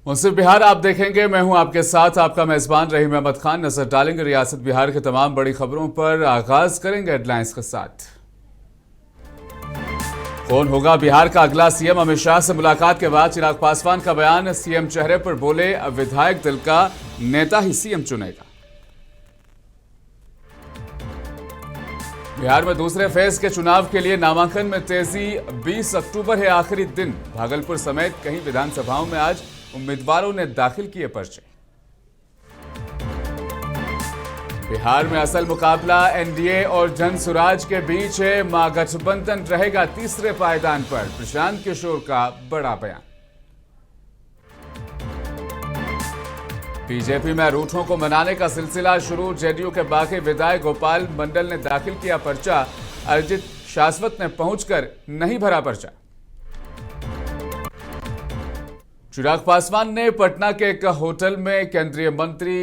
मुंसिफ बिहार आप देखेंगे, मैं हूं आपके साथ आपका मेजबान रहीम अहमद खान। नजर डालेंगे रियासत बिहार के तमाम बड़ी खबरों पर। आगाज करेंगे हेडलाइंस के साथ। कौन होगा बिहार का अगला सीएम? अमित शाह से मुलाकात के बाद चिराग पासवान का बयान। सीएम चेहरे पर बोले, विधायक दल का नेता ही सीएम चुनेगा। बिहार में दूसरे फेज के चुनाव के लिए नामांकन में तेजी। 20 अक्टूबर है आखिरी दिन। भागलपुर समेत कई विधानसभाओं में आज उम्मीदवारों ने दाखिल किए पर्चे। बिहार में असल मुकाबला एनडीए और जन सुराज के बीच है। महागठबंधन रहेगा तीसरे पायदान पर। प्रशांत किशोर का बड़ा बयान। बीजेपी में रूठों को मनाने का सिलसिला शुरू। जेडीयू के बागी विधायक गोपाल मंडल ने दाखिल किया पर्चा। अरिजीत शाश्वत ने पहुंचकर नहीं भरा पर्चा। चिराग पासवान ने पटना के एक होटल में केंद्रीय मंत्री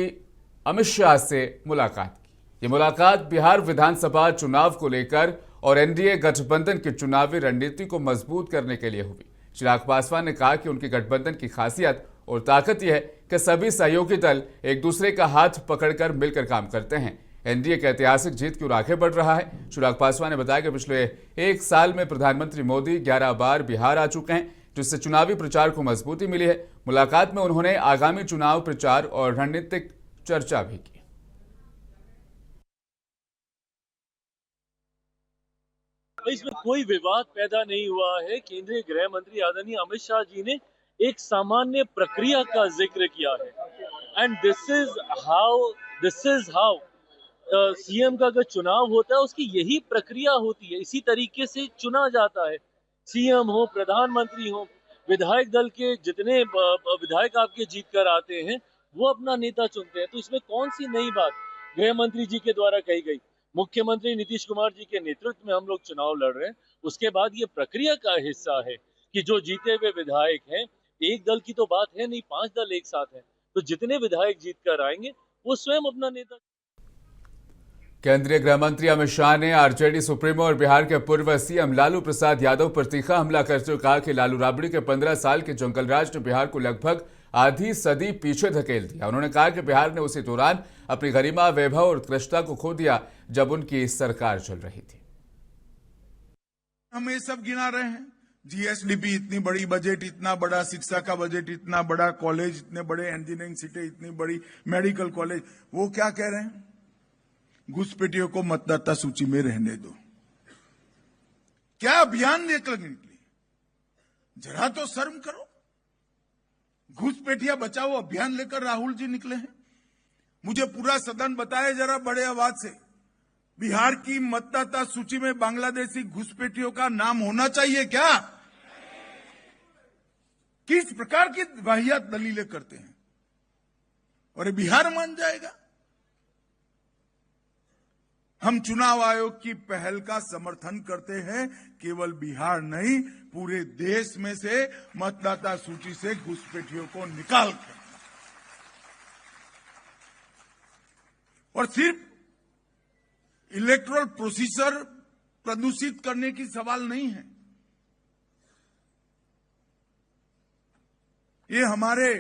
अमित शाह से मुलाकात की। ये मुलाकात बिहार विधानसभा चुनाव को लेकर और एनडीए गठबंधन की चुनावी रणनीति को मजबूत करने के लिए हुई। चिराग पासवान ने कहा कि उनकी गठबंधन की खासियत और ताकत यह है कि सभी सहयोगी दल एक दूसरे का हाथ पकड़कर मिलकर काम करते हैं। एनडीए की ऐतिहासिक जीत की ओर आगे बढ़ रहा है। चिराग पासवान ने बताया कि पिछले एक साल में प्रधानमंत्री मोदी 11 बार बिहार आ चुके हैं, जिससे चुनावी प्रचार को मजबूती मिली है। मुलाकात में उन्होंने आगामी चुनाव प्रचार और रणनीतिक चर्चा भी की। इसमें कोई विवाद पैदा नहीं हुआ है। केंद्रीय गृह मंत्री आदरणीय अमित शाह जी ने एक सामान्य प्रक्रिया का जिक्र किया है and this is how CM का अगर चुनाव होता है उसकी यही प्रक्रिया होती है। इसी तरीके से चुना जाता है। सीएम हो, प्रधानमंत्री हो, विधायक दल के जितने विधायक आपके जीत कर आते हैं वो अपना नेता चुनते हैं। तो इसमें कौन सी नई बात गृह मंत्री जी के द्वारा कही गई। मुख्यमंत्री नीतीश कुमार जी के नेतृत्व में हम लोग चुनाव लड़ रहे हैं। उसके बाद ये प्रक्रिया का हिस्सा है कि जो जीते हुए विधायक हैं, एक दल की तो बात है नहीं, 5 दल एक साथ हैं, तो जितने विधायक जीत कर आएंगे वो स्वयं अपना नेता। केंद्रीय गृह मंत्री अमित शाह ने आरजेडी सुप्रीमो और बिहार के पूर्व सीएम लालू प्रसाद यादव पर तीखा हमला करते हुए कहा कि लालू राबड़ी के 15 साल के जंगल राज ने बिहार को लगभग आधी सदी पीछे धकेल दिया। उन्होंने कहा कि बिहार ने उसी दौरान अपनी गरिमा, वैभव और उत्कृष्टता को खो दिया जब उनकी सरकार चल रही थी। हम ये सब गिना रहे हैं, जीएसडीपी इतनी बड़ी बजट, इतना बड़ा शिक्षा का बजट, इतना बड़ा कॉलेज, इतने बड़े इंजीनियरिंग सीटें, इतनी बड़ी मेडिकल कॉलेज। वो क्या कह रहे हैं? घुसपैठियों को मतदाता सूची में रहने दो। क्या अभियान लेकर निकली? जरा तो शर्म करो। घुसपैठिया बचाओ अभियान लेकर राहुल जी निकले हैं। मुझे पूरा सदन बताए जरा बड़े आवाज से, बिहार की मतदाता सूची में बांग्लादेशी घुसपैठियों का नाम होना चाहिए क्या? किस प्रकार की वाहियात दलीलें करते हैं और बिहार मान जाएगा? हम चुनाव आयोग की पहल का समर्थन करते हैं। केवल बिहार नहीं, पूरे देश में से मतदाता सूची से घुसपैठियों को निकाल कर, और सिर्फ इलेक्टोरल प्रोसीजर प्रदूषित करने की सवाल नहीं है। ये हमारे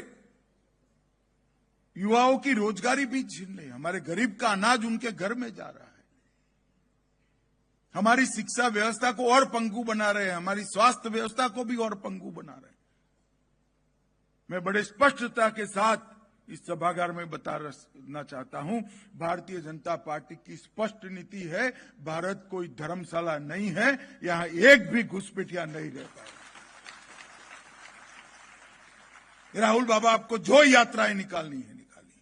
युवाओं की रोजगारी भी छीन रहे हैं। हमारे गरीब का अनाज उनके घर में जा रहा है। हमारी शिक्षा व्यवस्था को और पंगु बना रहे हैं। हमारी स्वास्थ्य व्यवस्था को भी और पंगु बना रहे हैं। मैं बड़े स्पष्टता के साथ इस सभागार में बताना चाहता हूं, भारतीय जनता पार्टी की स्पष्ट नीति है, भारत कोई धर्मशाला नहीं है, यहां एक भी घुसपैठिया नहीं रहता है। राहुल बाबा, आपको जो यात्राएं निकालनी है निकालिए।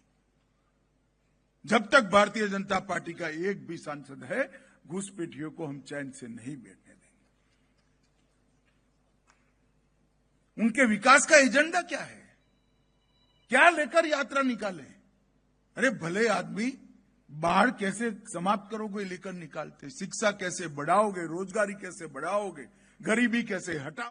जब तक भारतीय जनता पार्टी का एक भी सांसद है, घुसपैठियों को हम चैन से नहीं बैठने देंगे। उनके विकास का एजेंडा क्या है? क्या लेकर यात्रा निकाले? अरे भले आदमी, बाढ़ कैसे समाप्त करोगे लेकर निकालते, शिक्षा कैसे बढ़ाओगे, रोजगारी कैसे बढ़ाओगे, गरीबी कैसे हटाओ।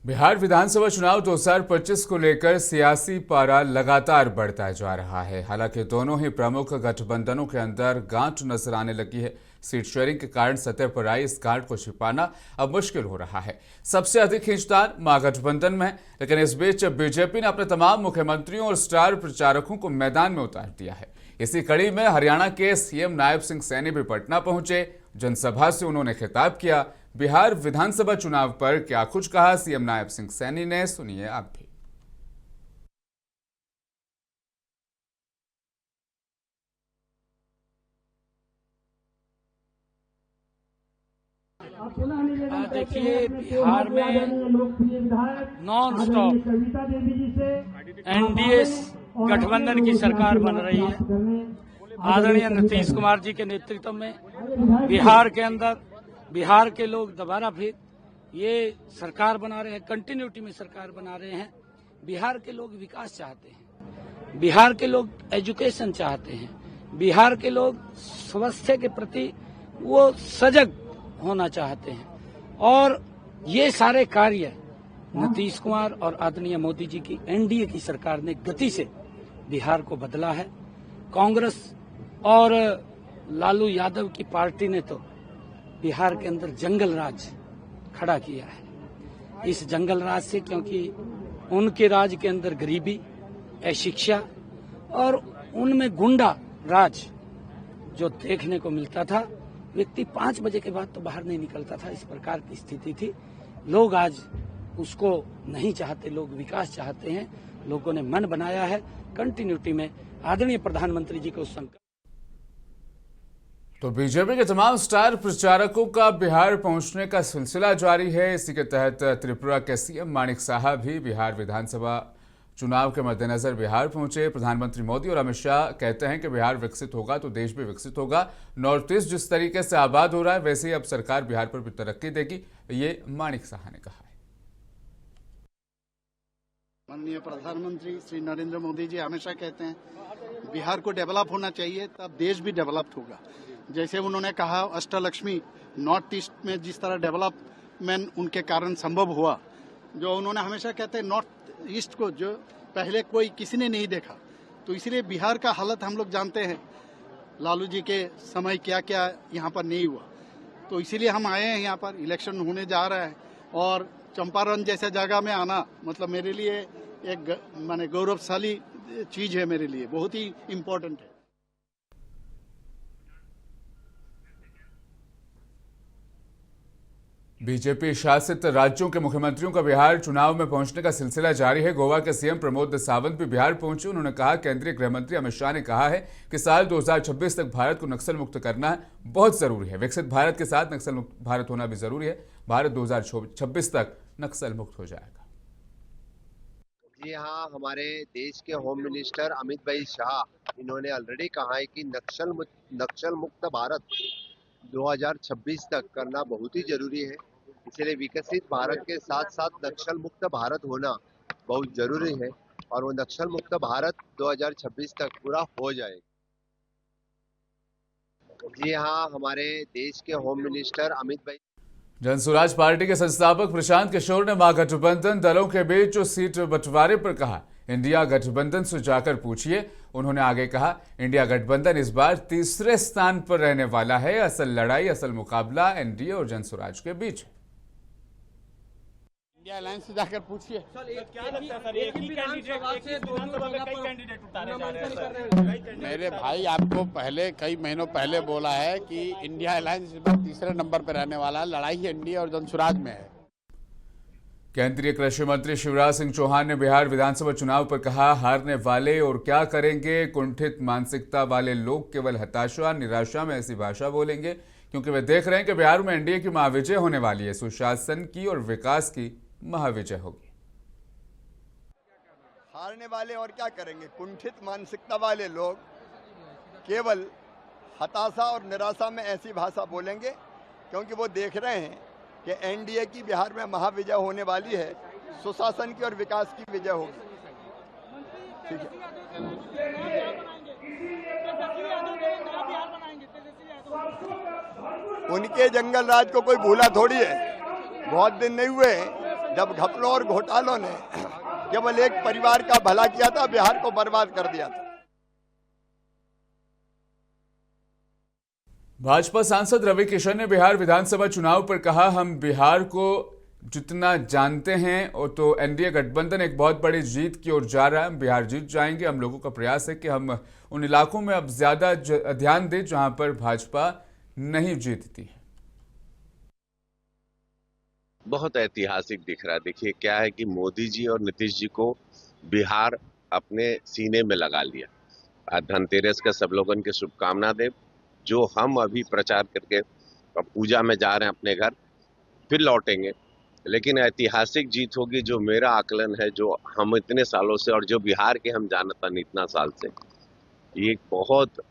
बिहार विधानसभा चुनाव 2025 को लेकर सियासी पारा लगातार बढ़ता जा रहा है। हालांकि दोनों ही प्रमुख गठबंधनों के अंदर गांठ नजर आने लगी है। सीट शेयरिंग के कारण सतह पर आई इस गांठ को छिपाना अब मुश्किल हो रहा है। सबसे अधिक खींचतान महागठबंधन में है, लेकिन इस बीच बीजेपी ने अपने तमाम मुख्यमंत्रियों और स्टार प्रचारकों को मैदान में उतार दिया है। इसी कड़ी में हरियाणा के सीएम नायब सिंह सैनी भी पटना पहुंचे। जनसभा से उन्होंने खिताब किया। बिहार विधानसभा चुनाव पर क्या कुछ कहा सीएम नायब सिंह सैनी ने, सुनिए आप भी। देखिए, बिहार में नॉन स्टॉप एनडीए गठबंधन की सरकार बन रही है। आदरणीय नीतीश कुमार जी के नेतृत्व में बिहार के लोग दोबारा फिर ये सरकार बना रहे हैं, कंटिन्यूटी में सरकार बना रहे हैं। बिहार के लोग विकास चाहते हैं, बिहार के लोग एजुकेशन चाहते हैं, बिहार के लोग स्वास्थ्य के प्रति वो सजग होना चाहते हैं। और ये सारे कार्य नीतीश कुमार और आदरणीय मोदी जी की एनडीए की सरकार ने गति से बिहार को बदला है। कांग्रेस और लालू यादव की पार्टी ने तो बिहार के अंदर जंगल राज खड़ा किया है। इस जंगल राज से, क्योंकि उनके राज के अंदर गरीबी, अशिक्षा और उनमें गुंडा राज जो देखने को मिलता था, व्यक्ति 5 बजे के बाद तो बाहर नहीं निकलता था, इस प्रकार की स्थिति थी। लोग आज उसको नहीं चाहते, लोग विकास चाहते हैं। लोगों ने मन बनाया है कंटिन्यूटी में आदरणीय प्रधानमंत्री जी को संकल्प। तो बीजेपी के तमाम स्टार प्रचारकों का बिहार पहुंचने का सिलसिला जारी है। इसी के तहत त्रिपुरा के सीएम माणिक साहा भी बिहार विधानसभा चुनाव के मद्देनजर बिहार पहुंचे। प्रधानमंत्री मोदी और अमित शाह कहते हैं कि बिहार विकसित होगा तो देश भी विकसित होगा। नॉर्थ ईस्ट जिस तरीके से आबाद हो रहा है, वैसे ही अब सरकार बिहार पर भी तरक्की देगी, ये माणिक साहा ने कहा है। माननीय प्रधानमंत्री श्री नरेंद्र मोदी जी हमेशा कहते हैं बिहार को डेवलप होना चाहिए, तब देश भी डेवलप्ड होगा। जैसे उन्होंने कहा अष्टलक्ष्मी नॉर्थ ईस्ट में जिस तरह डेवलपमेंट उनके कारण संभव हुआ, जो उन्होंने हमेशा कहते हैं नॉर्थ ईस्ट को जो पहले कोई किसी ने नहीं देखा, तो इसलिए बिहार का हालत हम लोग जानते हैं। लालू जी के समय क्या क्या यहाँ पर नहीं हुआ, तो इसीलिए हम आए हैं। यहाँ पर इलेक्शन होने जा रहा है और चंपारण जैसे जगह में आना मतलब मेरे लिए एक माने गौरवशाली चीज है, मेरे लिए बहुत ही इम्पोर्टेंट है। बीजेपी शासित राज्यों के मुख्यमंत्रियों का बिहार चुनाव में पहुंचने का सिलसिला जारी है। गोवा के सीएम प्रमोद सावंत भी बिहार पहुंचे। उन्होंने कहा, केंद्रीय गृह मंत्री अमित शाह ने कहा है कि साल 2026 तक भारत को नक्सल मुक्त करना बहुत जरूरी है। विकसित भारत के साथ नक्सल मुक्त भारत होना भी जरूरी है। भारत 2026 तक नक्सल मुक्त हो जाएगा। जी हाँ, हमारे देश के होम मिनिस्टर अमित भाई शाह, इन्होंने ऑलरेडी कहा है कि नक्सल मुक्त भारत 2026 तक करना बहुत ही जरूरी है। इसलिए विकसित भारत के साथ साथ नक्सल मुक्त भारत होना बहुत जरूरी है और वो नक्सल मुक्त भारत 2026 तक पूरा हो जाएगा। जी हाँ, हमारे देश के होम मिनिस्टर अमित भाई। जनसुराज पार्टी के संस्थापक प्रशांत किशोर ने महागठबंधन दलों के बीच जो सीट बंटवारे पर कहा, इंडिया गठबंधन से जाकर पूछिए। उन्होंने आगे कहा, इंडिया गठबंधन इस बार तीसरे स्थान पर रहने वाला है। असल लड़ाई, असल मुकाबला एनडीए और जनसुराज के बीच है। इंडिया अलायंस से जाकर पूछिए। क्या लगता है सर, एक ही कैंडिडेट उतारे जा रहे हैं? मेरे भाई, आपको पहले कई महीनों पहले बोला है कि इंडिया अलायंस इस बार तीसरे नंबर पर रहने वाला है। लड़ाई एनडीए और जनसुराज में है। केंद्रीय कृषि मंत्री शिवराज सिंह चौहान ने बिहार विधानसभा चुनाव पर कहा, हारने वाले और क्या करेंगे। कुंठित मानसिकता वाले लोग केवल हताशा निराशा में ऐसी भाषा बोलेंगे, क्योंकि वे देख रहे हैं कि बिहार में एनडीए की महाविजय होने वाली है। सुशासन की और विकास की महाविजय होगी। हारने वाले और क्या करेंगे, कुंठित मानसिकता वाले लोग केवल हताशा और निराशा में ऐसी भाषा बोलेंगे, क्योंकि वो देख रहे हैं कि एनडीए की बिहार में महाविजय होने वाली है। सुशासन की और विकास की विजय होगी। ठीक है, उनके जंगल राज को कोई भूला थोड़ी है। बहुत दिन नहीं हुए जब घपलों और घोटालों ने केवल एक परिवार का भला किया था, बिहार को बर्बाद कर दिया था। भाजपा सांसद रवि किशन ने बिहार विधानसभा चुनाव पर कहा, हम बिहार को जितना जानते हैं और तो एनडीए गठबंधन एक बहुत बड़ी जीत की ओर जा रहा है। हम बिहार जीत जाएंगे। हम लोगों का प्रयास है कि हम उन इलाकों में अब ज्यादा ध्यान दें जहां पर भाजपा नहीं जीतती है। बहुत ऐतिहासिक दिख रहा है। देखिए क्या है कि मोदी जी और नीतीश जी को बिहार अपने सीने में लगा लिया। धनतेरस का सब लोगन के शुभकामना दे। जो हम अभी प्रचार करके अब पूजा में जा रहे हैं अपने घर, फिर लौटेंगे, लेकिन ऐतिहासिक जीत होगी। जो मेरा आकलन है, जो हम इतने सालों से और जो बिहार के हम जानता नहीं इतना साल से, ये एक बहुत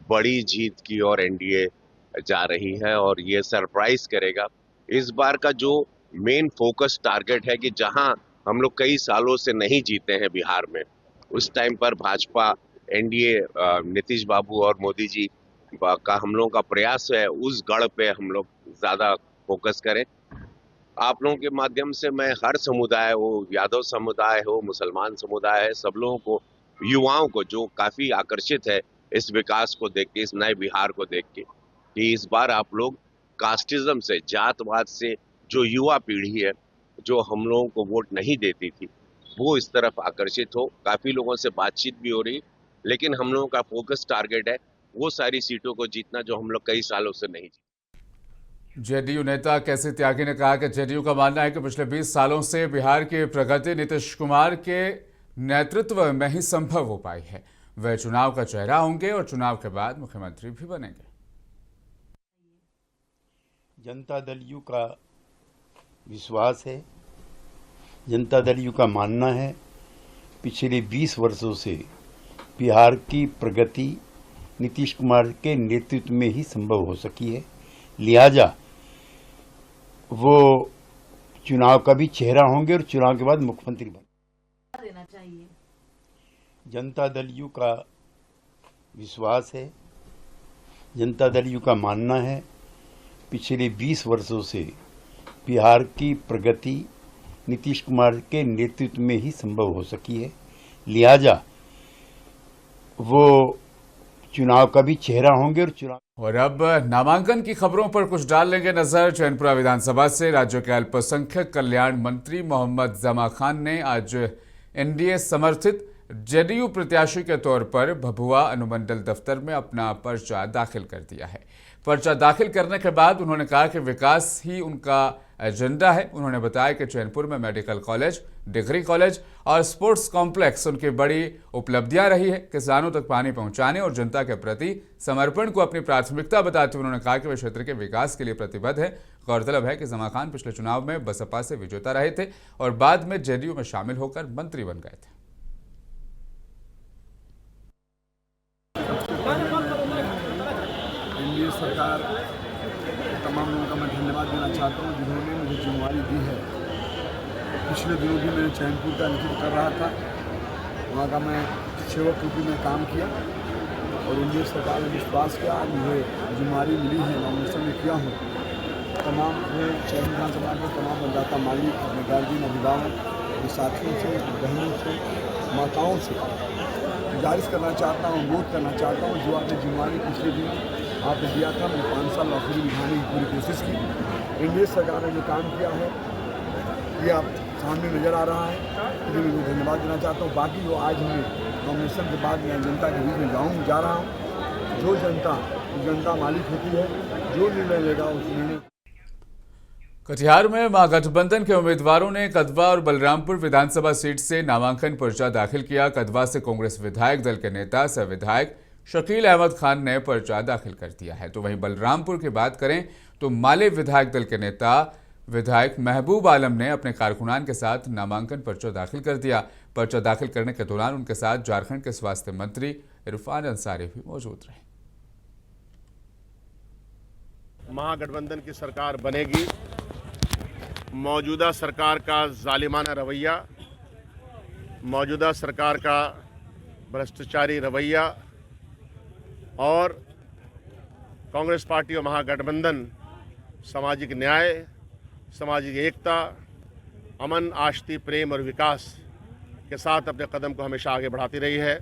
बड़ी जीत की ओर एनडीए जा रही है और ये सरप्राइज करेगा। इस बार का जो मेन फोकस टारगेट है कि जहां हम लोग कई सालों से नहीं जीते हैं बिहार में, उस टाइम पर भाजपा एनडीए नीतीश बाबू और मोदी जी का हम लोगों का प्रयास है उस गढ़ पे हम लोग ज्यादा फोकस करें। आप लोगों के माध्यम से मैं हर समुदाय हो, यादव समुदाय हो, मुसलमान समुदाय है, सब लोगों को, युवाओं को जो काफी आकर्षित है इस विकास को देख के, इस नए बिहार को देख के, कि इस बार आप लोग कास्टिज्म से, जातवाद से जो युवा पीढ़ी है जो हम लोगों को वोट नहीं देती थी, वो इस तरफ आकर्षित हो। काफी लोगों से बातचीत भी हो रही, लेकिन हम लोगों का फोकस टारगेट है वो सारी सीटों को जीतना जो हम लोग कई सालों से नहीं जीते। जेडीयू नेता केसी त्यागी ने कहा कि जेडीयू का मानना है कि पिछले 20 सालों से बिहार की प्रगति नीतीश कुमार के नेतृत्व में ही संभव हो पाई है। वे चुनाव का चेहरा होंगे और चुनाव के बाद मुख्यमंत्री भी बनेंगे। जनता दल यू का विश्वास है, जनता दल यू का मानना है, पिछले 20 वर्षों से बिहार की प्रगति नीतीश कुमार के नेतृत्व में ही संभव हो सकी है। लिहाजा वो चुनाव का भी चेहरा होंगे और चुनाव के बाद मुख्यमंत्री देना चाहिए। जनता दल यू का विश्वास है, जनता दल यू का मानना है, पिछले 20 वर्षों से बिहार की प्रगति नीतीश कुमार के नेतृत्व में ही संभव हो सकी है। लिहाजा वो चुनाव का भी चेहरा होंगे और चुनाव। और अब नामांकन की खबरों पर कुछ डाल लेंगे नजर। चैनपुरा विधानसभा से राज्य के अल्पसंख्यक कल्याण मंत्री मोहम्मद जमा खान ने आज एनडीए समर्थित जेडीयू प्रत्याशी के तौर पर भभुआ अनुमंडल दफ्तर में अपना पर्चा दाखिल कर दिया है। पर्चा दाखिल करने के बाद उन्होंने कहा कि विकास ही उनका एजेंडा है। उन्होंने बताया कि चैनपुर में मेडिकल कॉलेज, डिग्री कॉलेज और स्पोर्ट्स कॉम्प्लेक्स उनकी बड़ी उपलब्धियां रही है। किसानों तक पानी पहुंचाने और जनता के प्रति समर्पण को अपनी प्राथमिकता बताते हुए उन्होंने कहा कि वे क्षेत्र के विकास के लिए प्रतिबद्ध है। गौरतलब है कि जमा खान पिछले चुनाव में बसपा से विजेता रहे थे और बाद में जेडीयू में शामिल होकर मंत्री बन गए थे। एनडीए सरकार, तमाम लोगों का मैं धन्यवाद देना चाहता हूँ जिन्होंने मुझे जिम्मेवारी दी है। पिछले दिनों भी मैं चैनपुर का नेतृत्व कर रहा था, वहाँ का मैं सेवक के रूप में काम किया और एनडीए सरकार ने विश्वास किया, मुझे जिम्मेवारी मिली है, नॉमिनेशन में किया हूँ। तमाम चैनपुर विधानसभा के तमाम मतदाता मालिक, अपने गार्जियन, अभिभावक, साथियों से, बहनों से, माताओं से गुजारिश करना चाहता हूँ, अनुरोध करना चाहता हूँ, जो आपने जिम्मेवारी पिछले दिन आपने दिया था, मैंने 5 साल नौकरी निभाने की पूरी कोशिश की। एनडीए सरकार ने जो काम किया है ये आप सामने नज़र आ रहा है, इसलिए मैं धन्यवाद देना चाहता हूँ। बाकी जो आज हमें नॉमिनेशन के बाद मैं जनता के बीच में जा रहा हूँ, जो जनता मालिक होती है, जो निर्णय लेगा उस निर्णय। कटिहार में महागठबंधन के उम्मीदवारों ने कदवा और बलरामपुर विधानसभा सीट से नामांकन पर्चा दाखिल किया। कदवा से कांग्रेस विधायक दल के नेता सह विधायक शकील अहमद खान ने पर्चा दाखिल कर दिया है। तो वहीं बलरामपुर की बात करें तो माले विधायक दल के नेता विधायक महबूब आलम ने अपने कारकुनान के साथ नामांकन पर्चा दाखिल कर दिया। पर्चा दाखिल करने के दौरान उनके साथ झारखंड के स्वास्थ्य मंत्री इरफान अंसारी भी मौजूद रहे। महागठबंधन की सरकार बनेगी। मौजूदा सरकार का जालिमाना रवैया, मौजूदा सरकार का भ्रष्टाचारी रवैया और कांग्रेस पार्टी और महागठबंधन सामाजिक न्याय, सामाजिक एकता अमन, आष्टी, प्रेम और विकास के साथ अपने कदम को हमेशा आगे बढ़ाती रही है।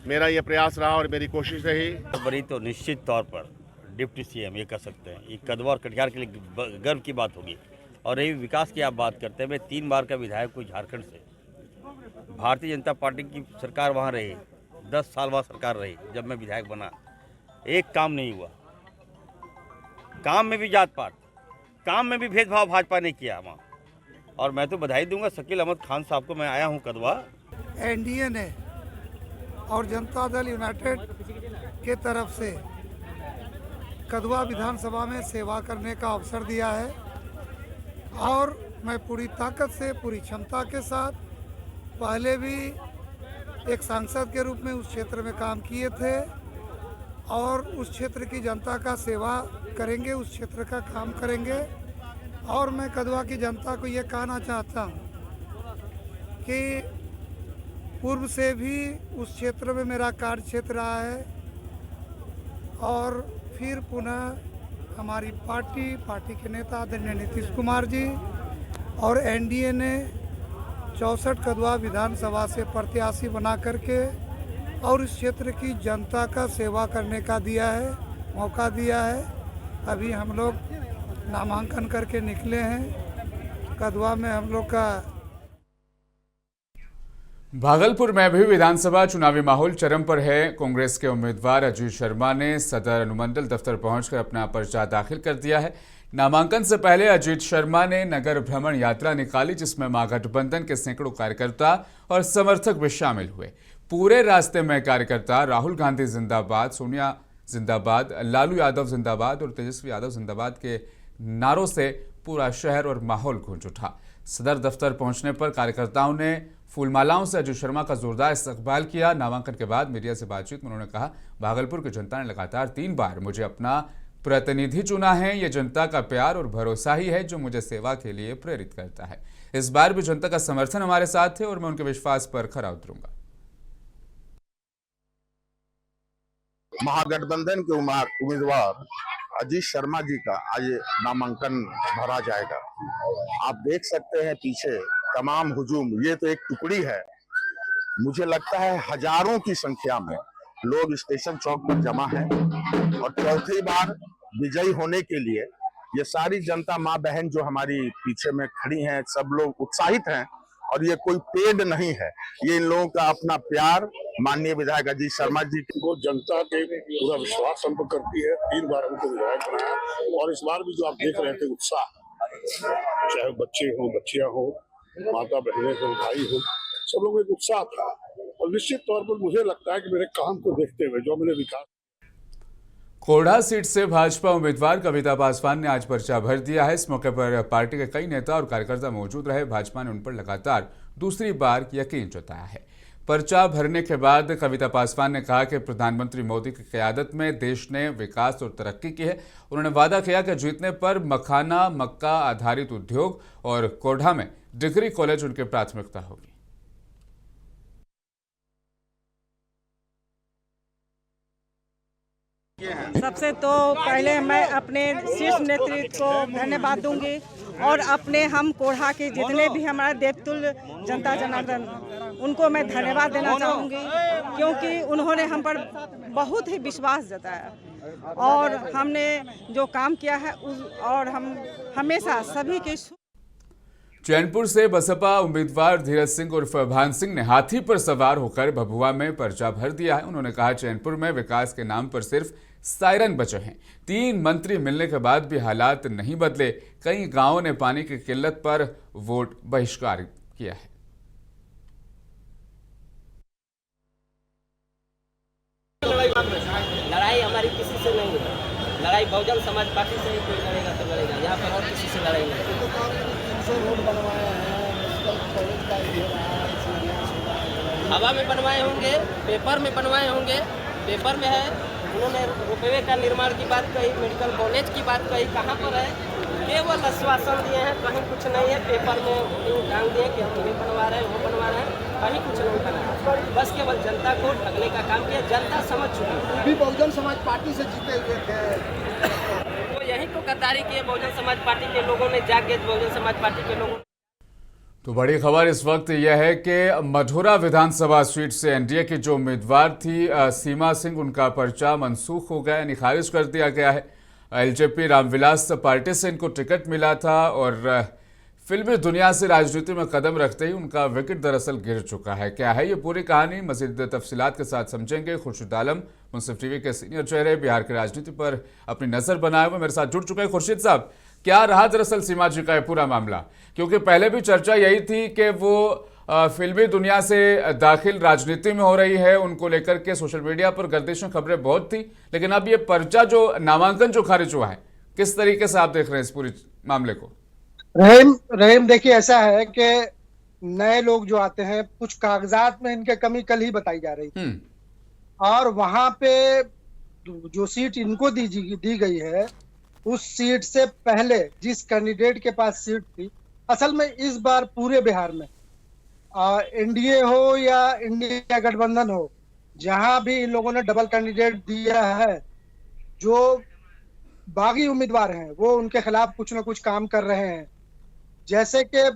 मेरा ये प्रयास रहा और मेरी कोशिश रही। बड़ी तो निश्चित तौर पर डिप्टी सीएम ये कह सकते हैं, ये कदवा और कटिहार के लिए गर्व की बात होगी। और रही विकास की आप बात करते हैं, मैं 3 बार का विधायक हूँ झारखंड से। भारतीय जनता पार्टी की सरकार वहाँ रही, 10 साल वहाँ सरकार रही। जब मैं विधायक बना, एक काम नहीं हुआ। काम में भी जात पात, काम में भी भेदभाव भाजपा ने किया वहाँ। और मैं तो बधाई दूंगा शकील अहमद खान साहब को। मैं आया हूँ कदवा, एनडीए ने और जनता दल यूनाइटेड के तरफ से कदवा विधानसभा में सेवा करने का अवसर दिया है और मैं पूरी ताकत से, पूरी क्षमता के साथ पहले भी एक सांसद के रूप में उस क्षेत्र में काम किए थे और उस क्षेत्र की जनता का सेवा करेंगे, उस क्षेत्र का काम करेंगे। और मैं कदवा की जनता को ये कहना चाहता हूँ कि पूर्व से भी उस क्षेत्र में मेरा कार्य क्षेत्र रहा है और फिर पुनः हमारी पार्टी के नेता आदरणीय नीतीश कुमार जी और एनडीए ने 64 कदवा विधानसभा से प्रत्याशी बना करके और इस क्षेत्र की जनता का सेवा करने का दिया है, मौका दिया है। अभी हम लोग नामांकन करके निकले हैं। कदवा में हम लोग का भागलपुर में भी विधानसभा चुनावी माहौल चरम पर है। कांग्रेस के उम्मीदवार अजीत शर्मा ने सदर अनुमंडल दफ्तर पहुंचकर अपना पर्चा दाखिल कर दिया है। नामांकन से पहले अजीत शर्मा ने नगर भ्रमण यात्रा निकाली, जिसमें महागठबंधन के सैकड़ों कार्यकर्ता और समर्थक भी शामिल हुए। पूरे रास्ते में कार्यकर्ता राहुल गांधी जिंदाबाद, सोनिया जिंदाबाद, लालू यादव जिंदाबाद और तेजस्वी यादव जिंदाबाद के नारों से पूरा शहर और माहौल गूंज उठा। सदर दफ्तर पहुंचने पर कार्यकर्ताओं ने फूलमालाओं से अजीत शर्मा का जोरदार इस्तकबाल किया। नामांकन के बाद मीडिया से बातचीत में उन्होंने कहा, भागलपुर की जनता ने लगातार 3 बार मुझे अपना प्रतिनिधि चुना है। ये जनता का प्यार और भरोसा ही है जो मुझे सेवा के लिए प्रेरित करता है। इस बार भी जनता का समर्थन हमारे साथ है और मैं उनके विश्वास पर खरा उतरूंगा। महागठबंधन के उम्मीदवार अजीत शर्मा जी का आज नामांकन भरा जाएगा। आप देख सकते हैं पीछे तमाम हुजूम, ये तो एक टुकड़ी है। मुझे लगता है हजारों की संख्या में लोग स्टेशन चौक पर जमा हैं और चौथी बार विजयी होने के लिए ये सारी जनता, माँ बहन जो हमारी पीछे में खड़ी हैं, सब लोग उत्साहित हैं। और ये कोई पेड नहीं है, ये इन लोगों का अपना प्यार माननीय विधायक अजीत शर्मा जी को जनता के पूरा विश्वास हम पर करती है। 3 बार हमको विधायक बनाया और इस बार भी जो आप देख रहे थे उत्साह, चाहे बच्चे हो, बच्चियां हो, माता बहनें हो, भाई हो, सब लोग एक उत्साह था। और निश्चित तौर पर मुझे लगता है कि मेरे काम को देखते हुए जो मैंने विकास। कोढ़ा सीट से भाजपा उम्मीदवार कविता पासवान ने आज पर्चा भर दिया है। इस मौके पर पार्टी के कई नेता और कार्यकर्ता मौजूद रहे। भाजपा ने उन पर लगातार दूसरी बार यकीन जताया है। पर्चा भरने के बाद कविता पासवान ने कहा कि प्रधानमंत्री मोदी की क़यादत में देश ने विकास और तरक्की की है। उन्होंने वादा किया कि जीतने पर मखाना, मक्का आधारित उद्योग और कोढ़ा में डिग्री कॉलेज उनकी प्राथमिकता होगी। सबसे तो पहले मैं अपने शीर्ष नेतृत्व को धन्यवाद दूंगी और अपने हम कोढ़ा के जितने भी हमारे देवतुल्य जनता जनार्दन, उनको मैं धन्यवाद देना चाहूँगी, क्योंकि उन्होंने हम पर बहुत ही विश्वास जताया और हमने जो काम किया है और हम हमेशा सभी के। चैनपुर से बसपा उम्मीदवार धीरज सिंह उर्फ भान सिंह ने हाथी पर सवार होकर भभुआ में पर्चा भर दिया है। उन्होंने कहा, चैनपुर में विकास के नाम पर सिर्फ सायरन बचे हैं। 3 मंत्री मिलने के बाद भी हालात नहीं बदले। कई गांवों ने पानी की किल्लत पर वोट बहिष्कार किया है। लड़ाई हमारी किसी से नहीं है। लड़ाई बहुजन समाज पार्टी से ही कोई लड़ेगा तो लड़ेगा, यहाँ पर और किसी से लड़ाई नहीं। हवा में बनवाए होंगे, पेपर में बनवाए होंगे, पेपर में है। उन्होंने रुपये का निर्माण की बात कही, मेडिकल कॉलेज की बात कही, कहाँ पर है? केवल आश्वासन दिए हैं, कहीं कुछ नहीं है। पेपर में टांग दिए कि हम ये बनवा रहे हैं, वो बनवा रहे हैं, कहीं कुछ नहीं बना। बस केवल जनता को ठगने का काम किया। जनता समझ चुकी है। भी बहुजन समाज पार्टी से जीते हुए थे, तो यही तो गद्दारी की है बहुजन समाज पार्टी के लोगों ने, जाके बहुजन समाज पार्टी के लोगों। तो बड़ी खबर इस वक्त यह है कि मधुरा विधानसभा सीट से एनडीए की जो उम्मीदवार थी सीमा सिंह, उनका पर्चा मनसूख हो गया, यानी खारिज कर दिया गया है। एलजेपी रामविलास पार्टी से इनको टिकट मिला था और फिल्मी दुनिया से राजनीति में कदम रखते ही उनका विकेट दरअसल गिर चुका है। क्या है ये पूरी कहानी, मजीद तफसीलात के साथ समझेंगे। खुर्शीद आलम, मुंसिफ टीवी के सीनियर चेहरे, बिहार की राजनीति पर अपनी नजर बनाए हुए मेरे साथ जुड़ चुके हैं। खुर्शीद साहब, क्या रहा दरअसल सीमा जी का ये पूरा मामला? क्योंकि पहले भी चर्चा यही थी कि वो फिल्मी दुनिया से दाखिल राजनीति में हो रही है, उनको लेकर के सोशल मीडिया पर गर्दिशें खबरें बहुत थी, लेकिन अब ये पर्चा जो नामांकन जो खारिज हुआ है, किस तरीके से आप देख रहे हैं इस पूरी मामले को? रहीम देखिए, ऐसा है कि नए लोग जो आते हैं, कुछ कागजात में इनके कमी कल ही बताई जा रही थी, और वहां पे जो सीट इनको दी गई है, उस सीट से पहले जिस कैंडिडेट के पास सीट थी, असल में इस बार पूरे बिहार में एनडीए हो या इंडिया गठबंधन हो, जहां भी इन लोगों ने डबल कैंडिडेट दिया है, जो बागी उम्मीदवार हैं वो उनके खिलाफ कुछ ना कुछ काम कर रहे हैं। जैसे कि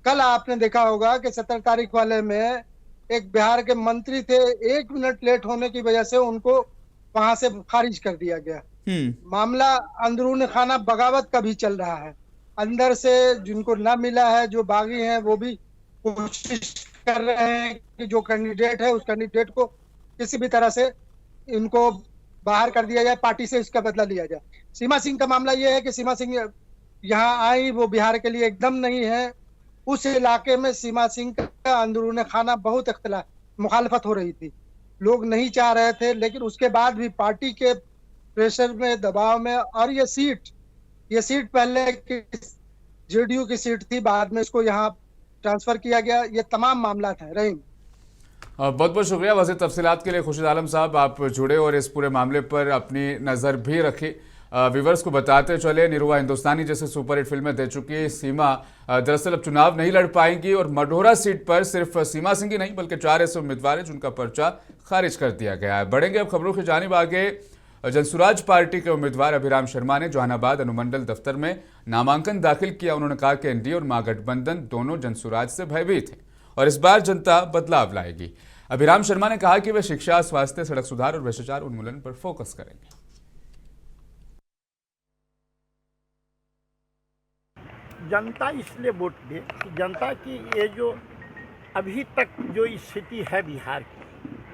कल आपने देखा होगा कि 17 तारीख वाले में एक बिहार के मंत्री थे, 1 मिनट लेट होने की वजह से उनको वहां से खारिज कर दिया गया। मामला अंदरून खाना बगावत का भी चल रहा है, अंदर से जिनको ना मिला है, जो बागी हैं, वो भी कोशिश कर रहे हैं कि जो कैंडिडेट है उस कैंडिडेट को किसी भी तरह से इनको बाहर कर दिया जाए, पार्टी से इसका बदला लिया जाए। सीमा सिंह का मामला यह है कि सीमा सिंह यहाँ आई, वो बिहार के लिए एकदम नहीं है। उस इलाके में सीमा सिंह का अंदरून खाना बहुत मुखालफत हो रही थी, लोग नहीं चाह रहे थे, लेकिन उसके बाद भी पार्टी के प्रेशर में, दबाव में, और ये सीट पहले जेडीयू की सीट थी, बाद में इसको यहाँ ट्रांसफर किया गया। ये तमाम मामला था। रहीम, बहुत बहुत शुक्रिया वज़ीर तफसीलात के लिए। खुर्शीद आलम साहब, आप जुड़े और इस पूरे मामले पर अपनी नज़र भी रखी। व्यूवर्स को बताते चले, निरुआ हिंदुस्तानी जैसे सुपरहिट फिल्में दे चुकी सीमा दरअसल अब चुनाव नहीं लड़ पाएंगी, और मढोरा सीट पर सिर्फ सीमा सिंह ही नहीं बल्कि 4 ऐसे उम्मीदवार हैं जिनका पर्चा खारिज कर दिया गया है। बढ़ेंगे अब खबरों की जानिब आगे। जनसुराज पार्टी के उम्मीदवार अभिराम शर्मा ने जहानाबाद अनुमंडल दफ्तर में नामांकन दाखिल किया। उन्होंने कहा कि एनडीए और महागठबंधन दोनों जनसुराज से भयभीत हैं और इस बार जनता बदलाव लाएगी। अभिराम शर्मा ने कहा कि वे शिक्षा, स्वास्थ्य, सड़क सुधार और भ्रष्टाचार उन्मूलन पर फोकस करेंगे। जनता इसलिए वोट दे कि जनता की ये जो अभी तक जो स्थिति है बिहार की,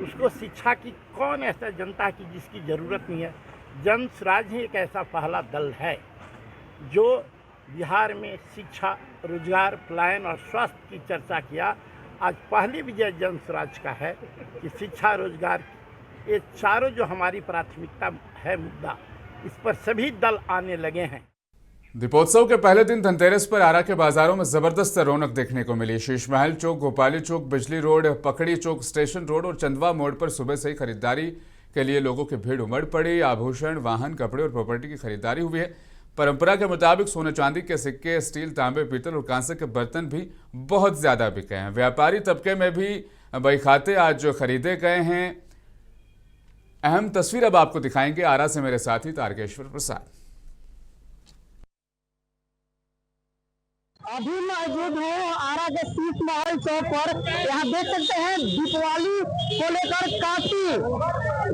उसको शिक्षा की कौन ऐसा जनता की जिसकी ज़रूरत नहीं है। जनसुराज ही एक ऐसा पहला दल है जो बिहार में शिक्षा, रोजगार, पलायन और स्वास्थ्य की चर्चा किया। आज पहली विजय जनसुराज का है कि शिक्षा, रोजगार, ये चारों जो हमारी प्राथमिकता है मुद्दा, इस पर सभी दल आने लगे हैं। दीपोत्सव के पहले दिन धनतेरस पर आरा के बाजारों में जबरदस्त रौनक देखने को मिली। शीश महल चौक, गोपाली चौक, बिजली रोड, पकड़ी चौक, स्टेशन रोड और चंदवा मोड़ पर सुबह से ही खरीदारी के लिए लोगों की भीड़ उमड़ पड़ी। आभूषण, वाहन, कपड़े और प्रॉपर्टी की खरीदारी हुई है। परंपरा के मुताबिक सोने चांदी के सिक्के, स्टील, तांबे, पीतल और कांसे के बर्तन भी बहुत ज्यादा बिके हैं। व्यापारी तबके में भी बहीखाते आज खरीदे गए हैं। अहम तस्वीर अब आपको दिखाएंगे आरा से मेरे साथी तारकेश्वर प्रसाद। अभी मौजूद हूँ आरा के शीश महल चौक पर। यहाँ देख सकते हैं दीपावली को लेकर काफी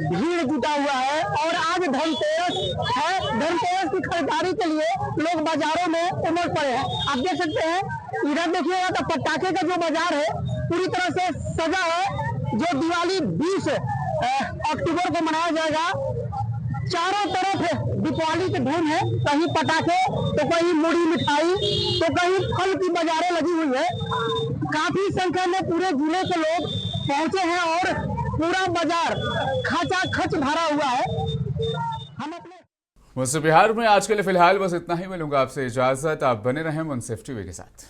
भीड़ जुटा हुआ है और आज धनतेरस है। धनतेरस की खरीदारी के लिए लोग बाजारों में उमड़ पड़े हैं। आप देख सकते हैं, इधर देखिएगा तो पटाखे का जो बाजार है पूरी तरह से सजा है। जो दिवाली 20 अक्टूबर को मनाया जाएगा, चारों तरफ दीपावली की धूम है। कहीं पटाखे तो कहीं मुड़ी मिठाई तो कहीं फल की बाजारें लगी हुई है। काफी संख्या में पूरे जिले के लोग पहुंचे हैं और पूरा बाजार खचाखच भरा हुआ है। हम अपने मुंसिफ बिहार में आज के लिए फिलहाल बस इतना ही। मिलूंगा आपसे इजाजत। आप बने रहें मुंसिफ टीवी के साथ।